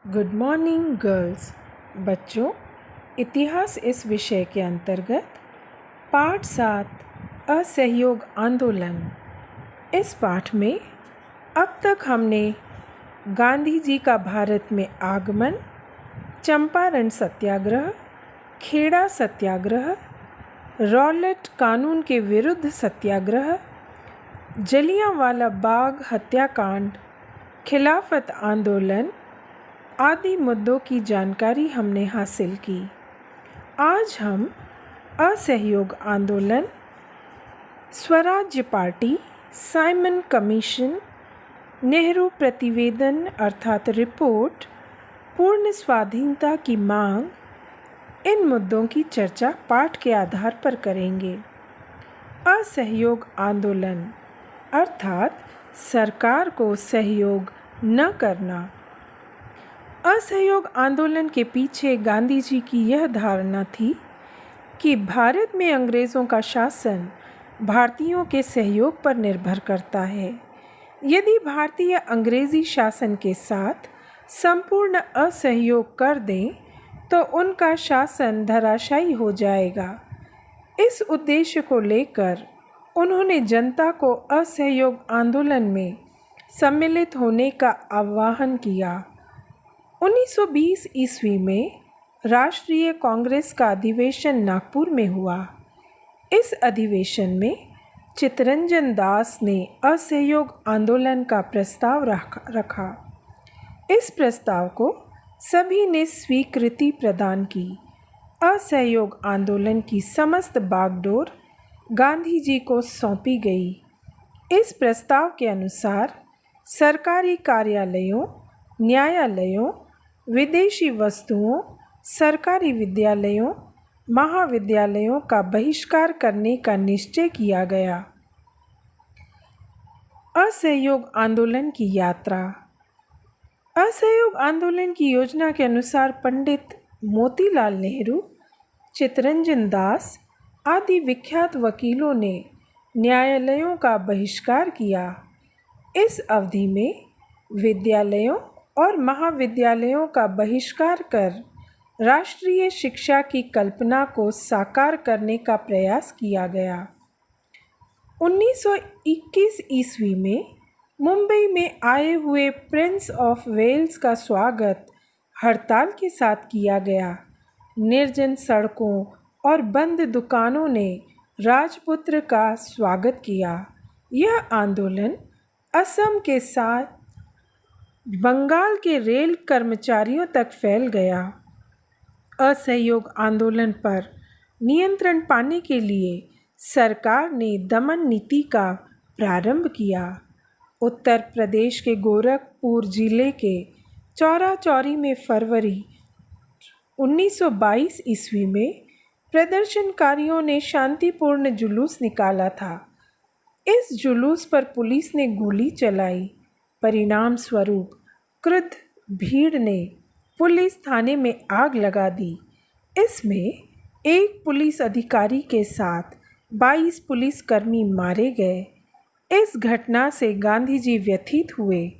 Good morning girls. बच्चों, इतिहास इस विषय के अंतर्गत पाठ 7 असहयोग आंदोलन। इस पाठ में अब तक हमने गांधी जी का भारत में आगमन, चंपारण सत्याग्रह, खेड़ा सत्याग्रह, रॉलेट कानून के विरुद्ध सत्याग्रह, जलियांवाला बाग हत्याकांड, खिलाफत आंदोलन आदि मुद्दों की जानकारी हमने हासिल की। आज हम असहयोग आंदोलन, स्वराज्य पार्टी, साइमन कमीशन, नेहरू प्रतिवेदन अर्थात रिपोर्ट, पूर्ण स्वाधीनता की मांग, इन मुद्दों की चर्चा पाठ के आधार पर करेंगे। असहयोग आंदोलन अर्थात सरकार को सहयोग न करना। असहयोग आंदोलन के पीछे गांधी जी की यह धारणा थी कि भारत में अंग्रेज़ों का शासन भारतीयों के सहयोग पर निर्भर करता है। यदि भारतीय अंग्रेज़ी शासन के साथ संपूर्ण असहयोग कर दें तो उनका शासन धराशायी हो जाएगा। इस उद्देश्य को लेकर उन्होंने जनता को असहयोग आंदोलन में सम्मिलित होने का आह्वान किया। 1920 ईस्वी में राष्ट्रीय कांग्रेस का अधिवेशन नागपुर में हुआ। इस अधिवेशन में चित्तरंजन दास ने असहयोग आंदोलन का प्रस्ताव रखा। इस प्रस्ताव को सभी ने स्वीकृति प्रदान की। असहयोग आंदोलन की समस्त बागडोर गांधी जी को सौंपी गई। इस प्रस्ताव के अनुसार सरकारी कार्यालयों, न्यायालयों, विदेशी वस्तुओं, सरकारी विद्यालयों, महाविद्यालयों का बहिष्कार करने का निश्चय किया गया। असहयोग आंदोलन की यात्रा। असहयोग आंदोलन की योजना के अनुसार पंडित मोतीलाल नेहरू, चित्तरंजन दास आदि विख्यात वकीलों ने न्यायालयों का बहिष्कार किया। इस अवधि में विद्यालयों और महाविद्यालयों का बहिष्कार कर राष्ट्रीय शिक्षा की कल्पना को साकार करने का प्रयास किया गया। 1921 ईस्वी में मुंबई में आए हुए प्रिंस ऑफ वेल्स का स्वागत हड़ताल के साथ किया गया। निर्जन सड़कों और बंद दुकानों ने राजपुत्र का स्वागत किया। यह आंदोलन असम के साथ बंगाल के रेल कर्मचारियों तक फैल गया। असहयोग आंदोलन पर नियंत्रण पाने के लिए सरकार ने दमन नीति का प्रारंभ किया। उत्तर प्रदेश के गोरखपुर जिले के चौरा चौरी में फरवरी 1922 ईस्वी में प्रदर्शनकारियों ने शांतिपूर्ण जुलूस निकाला था। इस जुलूस पर पुलिस ने गोली चलाई। परिणाम स्वरूप क्रुद्ध भीड़ ने पुलिस थाने में आग लगा दी। इसमें एक पुलिस अधिकारी के साथ 22 पुलिसकर्मी मारे गए। इस घटना से गांधी जी व्यथित हुए।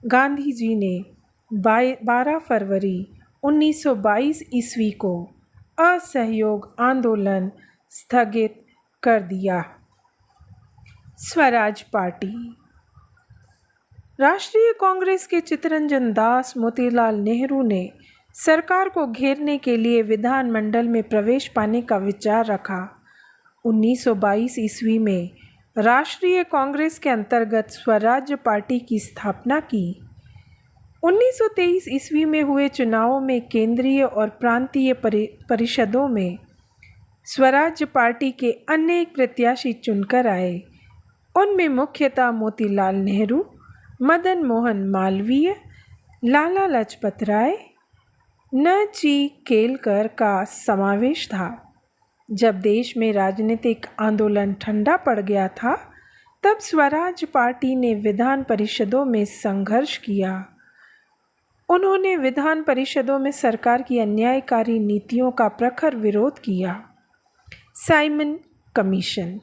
गांधी जी ने 12 फरवरी 1922 ईस्वी को असहयोग आंदोलन स्थगित कर दिया। स्वराज पार्टी। राष्ट्रीय कांग्रेस के चित्तरंजन दास, मोतीलाल नेहरू ने सरकार को घेरने के लिए विधानमंडल में प्रवेश पाने का विचार रखा। 1922 ईस्वी में राष्ट्रीय कांग्रेस के अंतर्गत स्वराज्य पार्टी की स्थापना की। 1923 ईस्वी में हुए चुनावों में केंद्रीय और प्रांतीय परिषदों में स्वराज्य पार्टी के अनेक प्रत्याशी चुनकर आए। उनमें मुख्यतः मोतीलाल नेहरू, मदन मोहन मालवीय, लाला लाजपत राय, न.ची. केलकर का समावेश था। जब देश में राजनीतिक आंदोलन ठंडा पड़ गया था, तब स्वराज पार्टी ने विधान परिषदों में संघर्ष किया। उन्होंने विधान परिषदों में सरकार की अन्यायकारी नीतियों का प्रखर विरोध किया। Simon commission.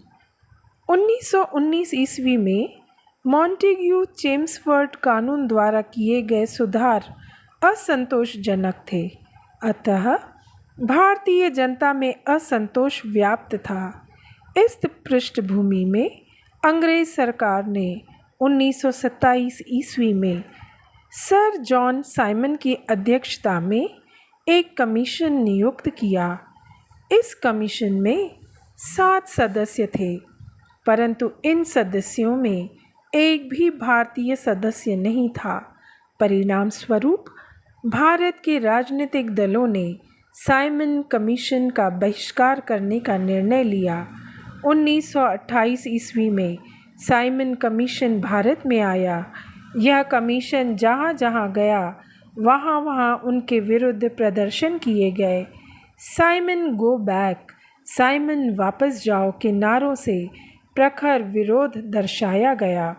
1919 ईस्वी में मॉन्टेग्यू चेम्सफोर्ड कानून द्वारा किए गए सुधार असंतोषजनक थे। अतः भारतीय जनता में असंतोष व्याप्त था। इस पृष्ठभूमि में अंग्रेज सरकार ने 1927 ईस्वी में सर जॉन साइमन की अध्यक्षता में एक कमीशन नियुक्त किया। इस कमीशन में 7 सदस्य थे, परंतु इन सदस्यों में एक भी भारतीय सदस्य नहीं था। परिणाम स्वरूप भारत के राजनीतिक दलों ने साइमन कमीशन का बहिष्कार करने का निर्णय लिया। 1928 ईस्वी में साइमन कमीशन भारत में आया। यह कमीशन जहाँ जहाँ गया वहाँ वहाँ उनके विरुद्ध प्रदर्शन किए गए। साइमन गो बैक, साइमन वापस जाओ के नारों से प्रखर विरोध दर्शाया गया।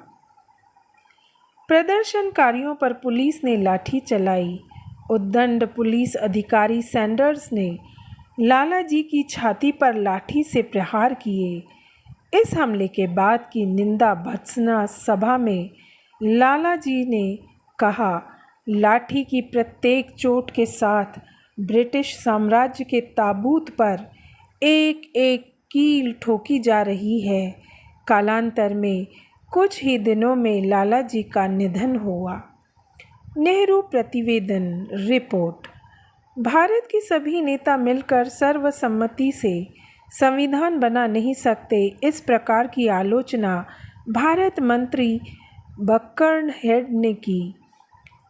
प्रदर्शनकारियों पर पुलिस ने लाठी चलाई। उद्दंड पुलिस अधिकारी सैंडर्स ने लालाजी की छाती पर लाठी से प्रहार किए। इस हमले के बाद की निंदा भत्सना सभा में लालाजी ने कहा, लाठी की प्रत्येक चोट के साथ ब्रिटिश साम्राज्य के ताबूत पर एक एक कील ठोकी जा रही है। कालांतर में कुछ ही दिनों में लालाजी का निधन हुआ। नेहरू प्रतिवेदन रिपोर्ट। भारत के सभी नेता मिलकर सर्वसम्मति से संविधान बना नहीं सकते, इस प्रकार की आलोचना भारत मंत्री बक्कर्न हेड ने की।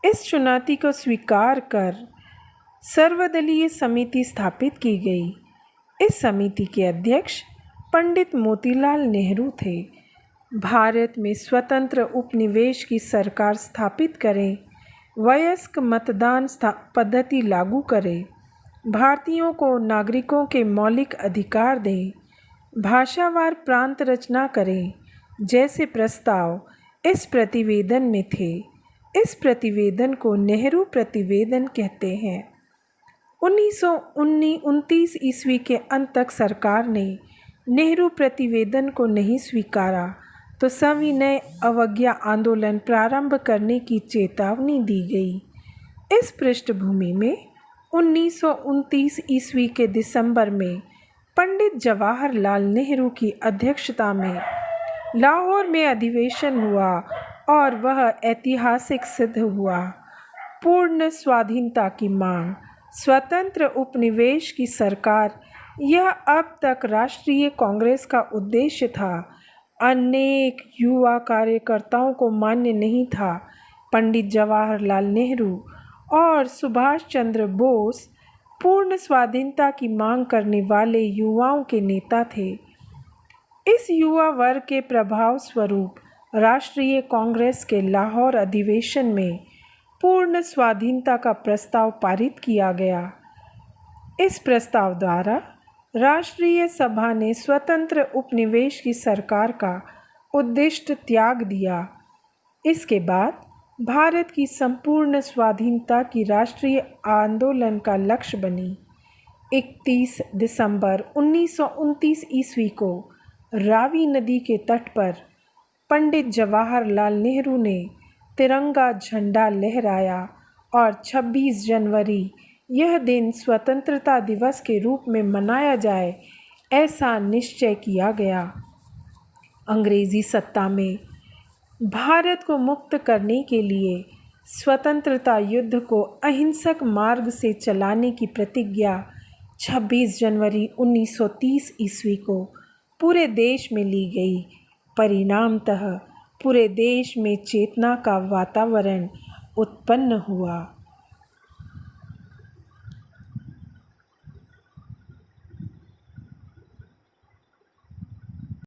इस चुनौती को स्वीकार कर सर्वदलीय समिति स्थापित की गई। इस समिति के अध्यक्ष पंडित मोतीलाल नेहरू थे। भारत में स्वतंत्र उपनिवेश की सरकार स्थापित करें, वयस्क मतदान पद्धति लागू करें, भारतीयों को नागरिकों के मौलिक अधिकार दें, भाषावार प्रांत रचना करें जैसे प्रस्ताव इस प्रतिवेदन में थे। इस प्रतिवेदन को नेहरू प्रतिवेदन कहते हैं। 1929 ईस्वी के अंत तक सरकार ने नेहरू प्रतिवेदन को नहीं स्वीकारा तो सविनय अवज्ञा आंदोलन प्रारंभ करने की चेतावनी दी गई। इस पृष्ठभूमि में 1929 ईस्वी के दिसंबर में पंडित जवाहरलाल नेहरू की अध्यक्षता में लाहौर में अधिवेशन हुआ और वह ऐतिहासिक सिद्ध हुआ। पूर्ण स्वाधीनता की मांग, स्वतंत्र उपनिवेश की सरकार, यह अब तक राष्ट्रीय कांग्रेस का उद्देश्य था। अनेक युवा कार्यकर्ताओं को मान्य नहीं था। पंडित जवाहरलाल नेहरू और सुभाष चंद्र बोस पूर्ण स्वाधीनता की मांग करने वाले युवाओं के नेता थे। इस युवा वर्ग के प्रभाव स्वरूप राष्ट्रीय कांग्रेस के लाहौर अधिवेशन में पूर्ण स्वाधीनता का प्रस्ताव पारित किया गया। इस प्रस्ताव द्वारा राष्ट्रीय सभा ने स्वतंत्र उपनिवेश की सरकार का उद्दिष्ट त्याग दिया। इसके बाद भारत की संपूर्ण स्वाधीनता की राष्ट्रीय आंदोलन का लक्ष्य बनी। 31 दिसंबर 1929 ईस्वी को रावी नदी के तट पर पंडित जवाहरलाल नेहरू ने तिरंगा झंडा लहराया और 26 जनवरी यह दिन स्वतंत्रता दिवस के रूप में मनाया जाए, ऐसा निश्चय किया गया। अंग्रेजी सत्ता में भारत को मुक्त करने के लिए स्वतंत्रता युद्ध को अहिंसक मार्ग से चलाने की प्रतिज्ञा 26 जनवरी 1930 ईस्वी को पूरे देश में ली गई। परिणामतः पूरे देश में चेतना का वातावरण उत्पन्न हुआ।